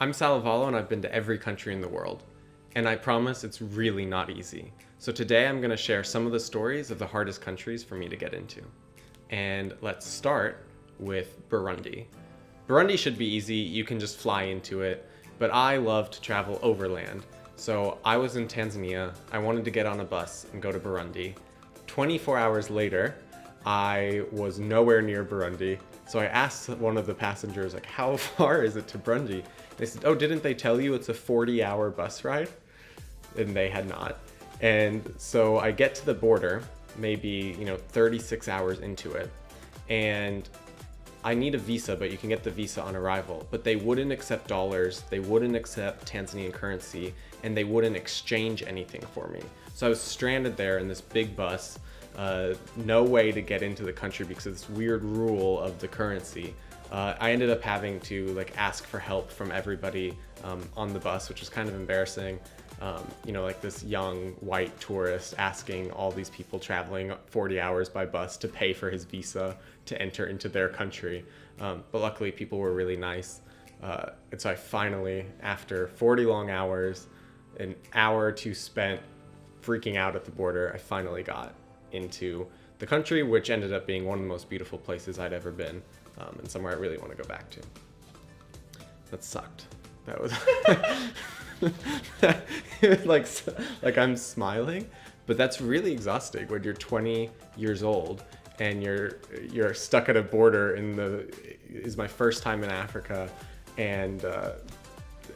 I'm Sal Lavallo and I've been to every country in the world. And I promise it's really not easy. So today I'm going to share some of the stories of the hardest countries for me to get into. And let's start with Burundi. Burundi should be easy, you can just fly into it, but I love to travel overland. So I was in Tanzania, I wanted to get on a bus and go to Burundi. 24 hours later, I was nowhere near Burundi. So I asked one of the passengers, like, how far is it to Burundi? They said, oh, didn't they tell you it's a 40-hour bus ride? And they had not. And so I get to the border, maybe, 36 hours into it. And I need a visa, but you can get the visa on arrival. But they wouldn't accept dollars, they wouldn't accept Tanzanian currency, and they wouldn't exchange anything for me. So I was stranded there in this big bus, no way to get into the country because of this weird rule of the currency. I ended up having to ask for help from everybody on the bus, which was kind of embarrassing. This young white tourist asking all these people traveling 40 hours by bus to pay for his visa to enter into their country. But luckily people were really nice. And so I finally, after 40 long hours, an hour or two spent freaking out at the border, I finally got into the country, which ended up being one of the most beautiful places I'd ever been, and somewhere I really want to go back to. That sucked. That was it was like I'm smiling, but that's really exhausting when you're 20 years old and you're stuck at a border is my first time in Africa, and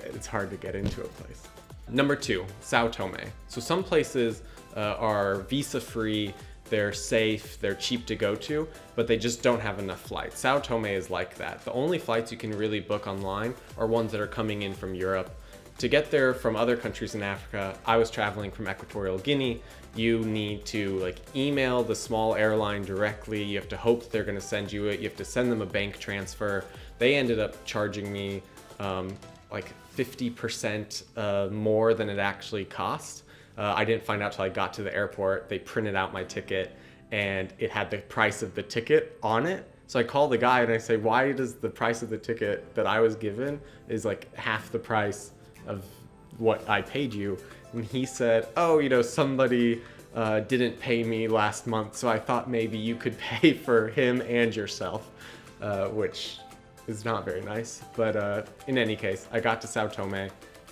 it's hard to get into a place. Number 2, Sao Tome. So some places are visa-free, they're safe, they're cheap to go to, but they just don't have enough flights. Sao Tome is like that. The only flights you can really book online are ones that are coming in from Europe. To get there from other countries in Africa, I was traveling from Equatorial Guinea. You need to email the small airline directly. You have to hope that they're going to send you it. You have to send them a bank transfer. They ended up charging me 50% more than it actually cost. I didn't find out till I got to the airport. They printed out my ticket and it had the price of the ticket on it. So I call the guy and I say, why does the price of the ticket that I was given is half the price of what I paid you? And he said, oh, somebody didn't pay me last month, so I thought maybe you could pay for him and yourself, which is not very nice. But in any case, I got to Sao Tome.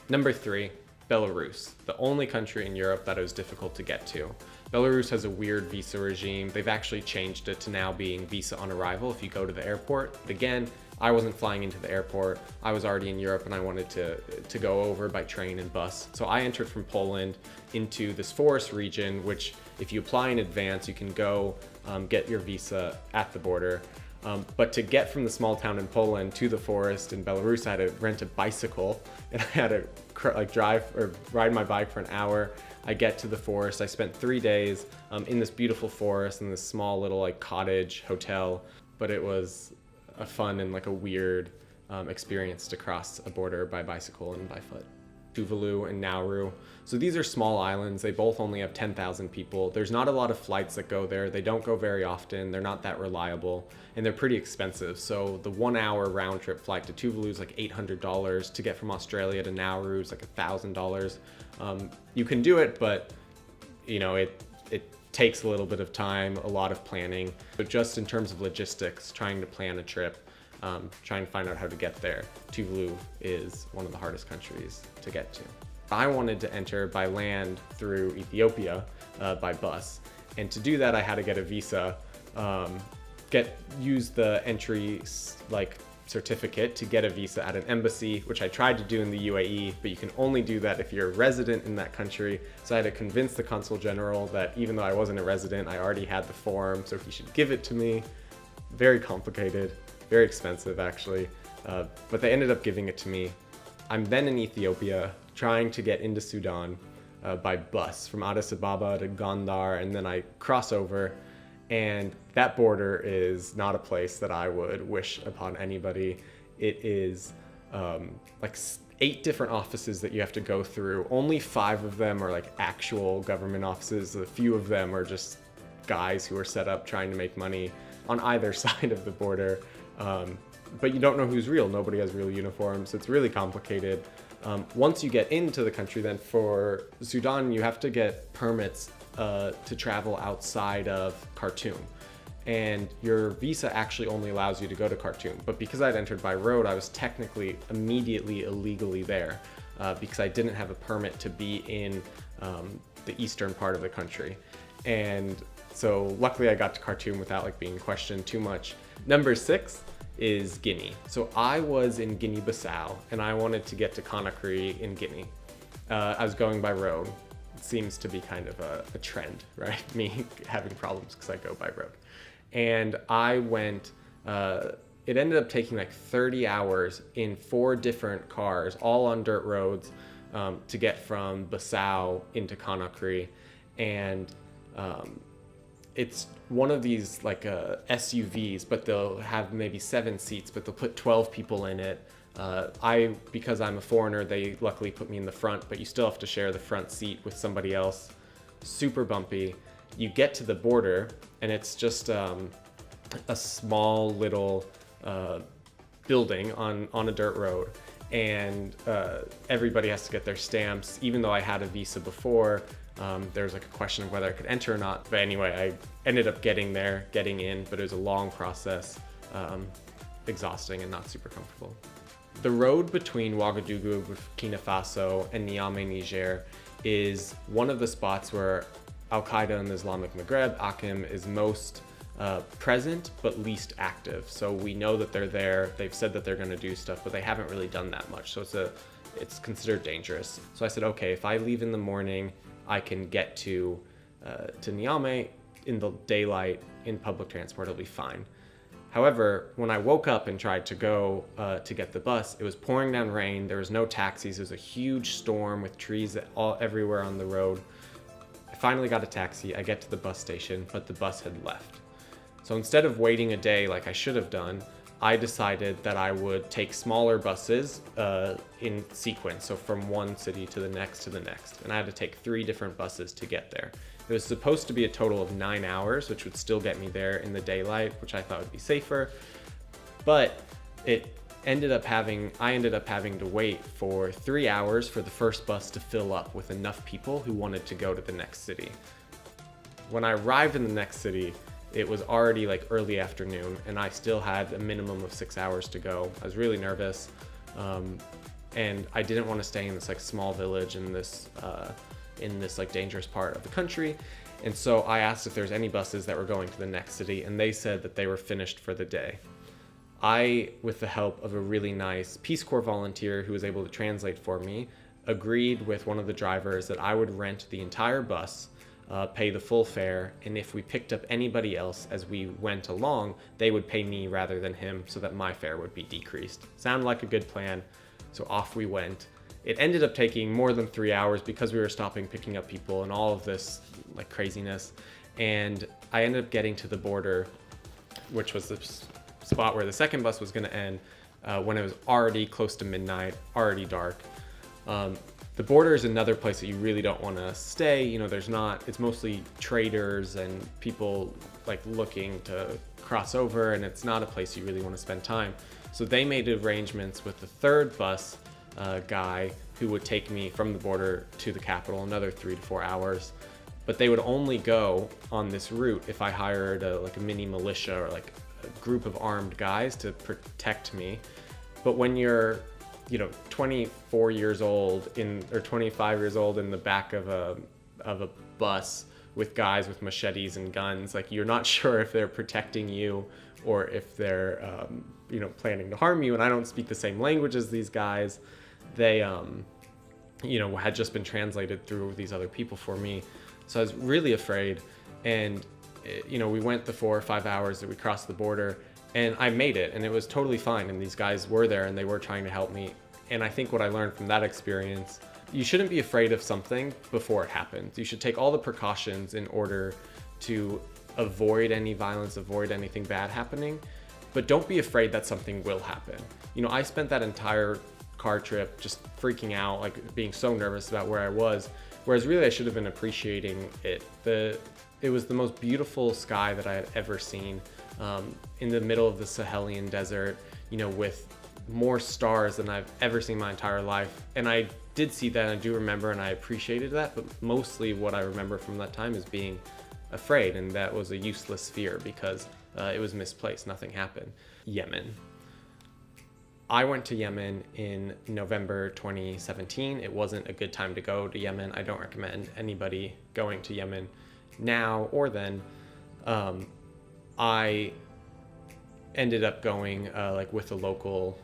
Number 3, Belarus, the only country in Europe that it was difficult to get to. Belarus has a weird visa regime. They've actually changed it to now being visa on arrival if you go to the airport. But again, I wasn't flying into the airport. I was already in Europe and I wanted to go over by train and bus. So I entered from Poland into this forest region, which if you apply in advance, you can go get your visa at the border. But to get from the small town in Poland to the forest in Belarus, I had to rent a bicycle and I had to drive or ride my bike for an hour. I get to the forest. I spent 3 days in this beautiful forest in this small little cottage hotel, but it was a fun and a weird experience to cross a border by bicycle and by foot. Tuvalu and Nauru. So these are small islands. They both only have 10,000 people. There's not a lot of flights that go there. They don't go very often. They're not that reliable, and they're pretty expensive. So the 1 hour round trip flight to Tuvalu is $800. To get from Australia to Nauru is $1,000. You can do it, but it takes a little bit of time, a lot of planning. But just in terms of logistics, trying to plan a trip, trying to find out how to get there, Tuvalu is one of the hardest countries to get to. I wanted to enter by land through Ethiopia by bus, and to do that I had to get a visa, use the entry certificate to get a visa at an embassy, which I tried to do in the UAE, but you can only do that if you're a resident in that country. So I had to convince the consul general that even though I wasn't a resident, I already had the form, so he should give it to me. Very complicated, very expensive actually, but they ended up giving it to me. I'm then in Ethiopia trying to get into Sudan by bus from Addis Ababa to Gondar, and then I cross over, and that border is not a place that I would wish upon anybody. It is 8 different offices that you have to go through. Only 5 of them are actual government offices. A few of them are just guys who are set up trying to make money on either side of the border. but you don't know who's real. Nobody has real uniforms. It's really complicated. Once you get into the country, then for Sudan, you have to get permits to travel outside of Khartoum. And your visa actually only allows you to go to Khartoum. But because I'd entered by road, I was technically immediately illegally there because I didn't have a permit to be in the eastern part of the country. And so luckily I got to Khartoum without like being questioned too much. Number 6 is Guinea. So I was in Guinea-bissau and I wanted to get to Conakry in Guinea. I was going by road. It seems to be kind of a trend, right? Me having problems because I go by road. And I went, it ended up taking like 30 hours in 4 different cars, all on dirt roads, to get from Bissau into Conakry. And it's one of these like SUVs, but they'll have maybe 7 seats, but they'll put 12 people in it. Because I'm a foreigner, they luckily put me in the front, but you still have to share the front seat with somebody else. Super bumpy. You get to the border and it's just a small little building on a dirt road, and everybody has to get their stamps. Even though I had a visa before, there was like a question of whether I could enter or not. But anyway, I ended up getting in, but it was a long process, exhausting and not super comfortable. The road between Ouagadougou, Burkina Faso, and Niamey, Niger, is one of the spots where Al-Qaeda in the Islamic Maghreb, AQIM, is most present but least active. So we know that they're there. They've said that they're going to do stuff, but they haven't really done that much. So it's considered dangerous. So I said, okay, if I leave in the morning, I can get to Niamey in the daylight in public transport. It'll be fine. However, when I woke up and tried to go to get the bus, it was pouring down rain. There was no taxis. It was a huge storm with trees everywhere on the road. I finally got a taxi. I get to the bus station, but the bus had left. So instead of waiting a day like I should have done, I decided that I would take smaller buses in sequence, so from one city to the next. And I had to take 3 different buses to get there. It was supposed to be a total of 9 hours, which would still get me there in the daylight, which I thought would be safer. But I ended up having to wait for 3 hours for the first bus to fill up with enough people who wanted to go to the next city. When I arrived in the next city, it was already like early afternoon and I still had a minimum of 6 hours to go. I was really nervous. And I didn't want to stay in this like small village in this like dangerous part of the country. And so I asked if there's any buses that were going to the next city, and they said that they were finished for the day. I, with the help of a really nice Peace Corps volunteer who was able to translate for me, agreed with one of the drivers that I would rent the entire bus, pay the full fare, and if we picked up anybody else as we went along, they would pay me rather than him so that my fare would be decreased. Sounded like a good plan, so off we went. It ended up taking more than 3 hours because we were stopping, picking up people and all of this like craziness. And I ended up getting to the border, which was the spot where the second bus was going to end, when it was already close to midnight, already dark. The border is another place that you really don't want to stay. You know, it's mostly traders and people like looking to cross over, and it's not a place you really want to spend time. So they made arrangements with the third bus guy who would take me from the border to the capital, another 3 to 4 hours. But they would only go on this route if I hired a mini militia or like a group of armed guys to protect me. But when you're 24 years old or 25 years old in the back of a bus with guys with machetes and guns, like you're not sure if they're protecting you or if they're planning to harm you. And I don't speak the same language as these guys. They had just been translated through these other people for me. So I was really afraid. And we went the 4 or 5 hours that we crossed the border, and I made it, and it was totally fine. And these guys were there and they were trying to help me. And I think what I learned from that experience, you shouldn't be afraid of something before it happens. You should take all the precautions in order to avoid any violence, avoid anything bad happening, but don't be afraid that something will happen. I spent that entire car trip just freaking out, like being so nervous about where I was, whereas really I should have been appreciating it. It was the most beautiful sky that I had ever seen, in the middle of the Sahelian desert. with more stars than I've ever seen my entire life. And I did see that, and I do remember, and I appreciated that, but mostly what I remember from that time is being afraid, and that was a useless fear because it was misplaced. Nothing happened. Yemen. I went to Yemen in November 2017. It wasn't a good time to go to Yemen. I don't recommend anybody going to Yemen now or then. I ended up going with a local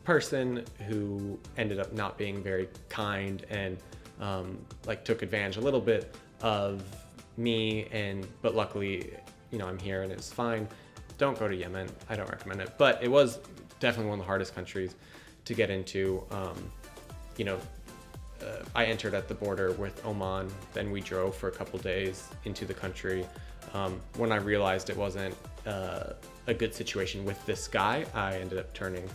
person who ended up not being very kind and took advantage a little bit of me, but luckily I'm here and it's fine. Don't go to Yemen. I don't recommend it, but it was definitely one of the hardest countries to get into. I entered at the border with Oman, then we drove for a couple days into the country. When I realized it wasn't a good situation with this guy, I ended up turning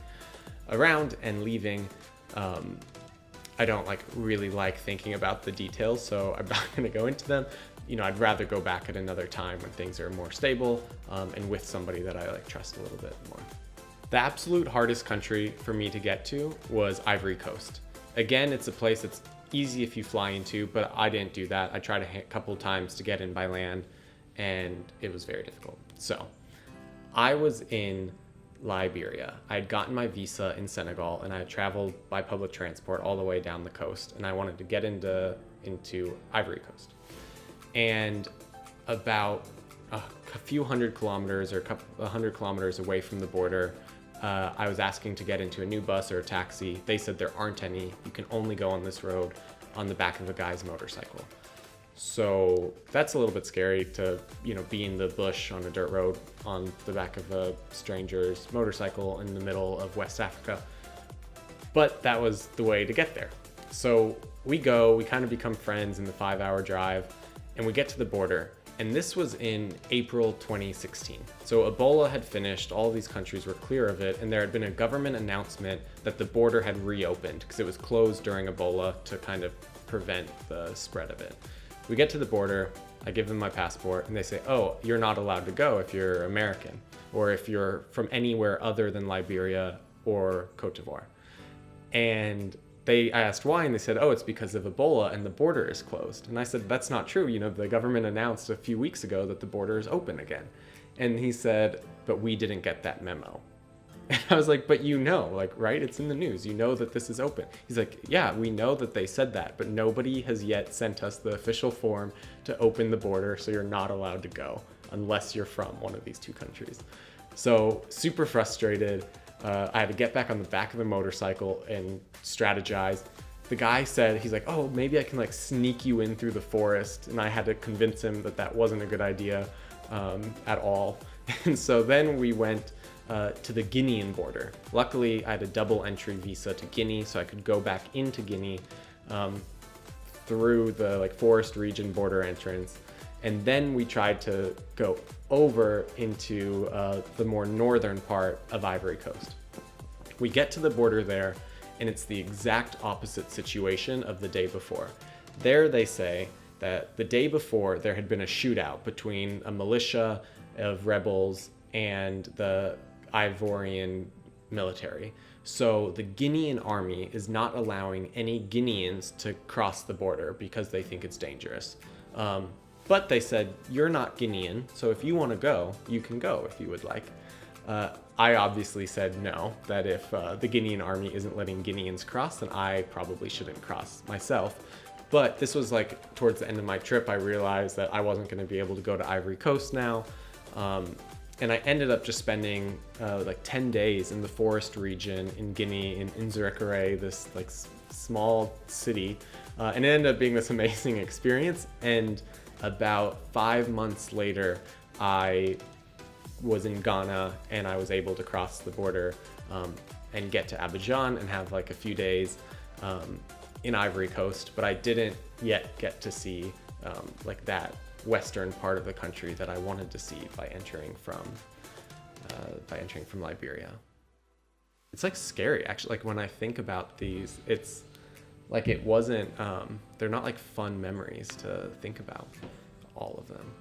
around and leaving. I don't really like thinking about the details, so I'm not going to go into them. I'd rather go back at another time when things are more stable and with somebody that I trust a little bit more. The absolute hardest country for me to get to was Ivory Coast. Again, it's a place that's easy if you fly into, but I didn't do that. I tried a couple times to get in by land, and it was very difficult. So I was in Liberia. I had gotten my visa in Senegal, and I had traveled by public transport all the way down the coast, and I wanted to get into Ivory Coast. And about a few hundred kilometers or 100 kilometers away from the border, I was asking to get into a new bus or a taxi. They said there aren't any. You can only go on this road on the back of a guy's motorcycle. So that's a little bit scary to, be in the bush on a dirt road on the back of a stranger's motorcycle in the middle of West Africa. But that was the way to get there. So we kind of become friends in the 5-hour drive, and we get to the border. And this was in April 2016. So Ebola had finished, all these countries were clear of it, and there had been a government announcement that the border had reopened because it was closed during Ebola to kind of prevent the spread of it. We get to the border, I give them my passport, and they say, oh, you're not allowed to go if you're American, or if you're from anywhere other than Liberia or Cote d'Ivoire. And I asked why, and they said, oh, it's because of Ebola and the border is closed. And I said, that's not true. The government announced a few weeks ago that the border is open again. And he said, but we didn't get that memo. And I was like, but right? It's in the news. You know that this is open. He's like, yeah, we know that they said that, but nobody has yet sent us the official form to open the border, so you're not allowed to go unless you're from one of these two countries. So super frustrated. I had to get back on the back of the motorcycle and strategize. The guy said, he's like, oh, maybe I can sneak you in through the forest. And I had to convince him that that wasn't a good idea at all. And so then we went to the Guinean border. Luckily, I had a double entry visa to Guinea, so I could go back into Guinea through the forest region border entrance. And then we tried to go over into the more northern part of Ivory Coast. We get to the border there, and it's the exact opposite situation of the day before. There they say that the day before there had been a shootout between a militia of rebels and the Ivorian military. So the Guinean army is not allowing any Guineans to cross the border because they think it's dangerous. But they said, you're not Guinean, so if you want to go, you can go if you would like. I obviously said no, that if the Guinean army isn't letting Guineans cross, then I probably shouldn't cross myself. But this was towards the end of my trip, I realized that I wasn't going to be able to go to Ivory Coast now. And I ended up just spending 10 days in the forest region in Guinea, in Nzerikere, this small city. And it ended up being this amazing experience. And about 5 months later, I was in Ghana, and I was able to cross the border and get to Abidjan and have a few days in Ivory Coast. But I didn't yet get to see that western part of the country that I wanted to see by entering from Liberia. It's scary actually. When I think about these, it's it wasn't. They're not fun memories to think about, all of them.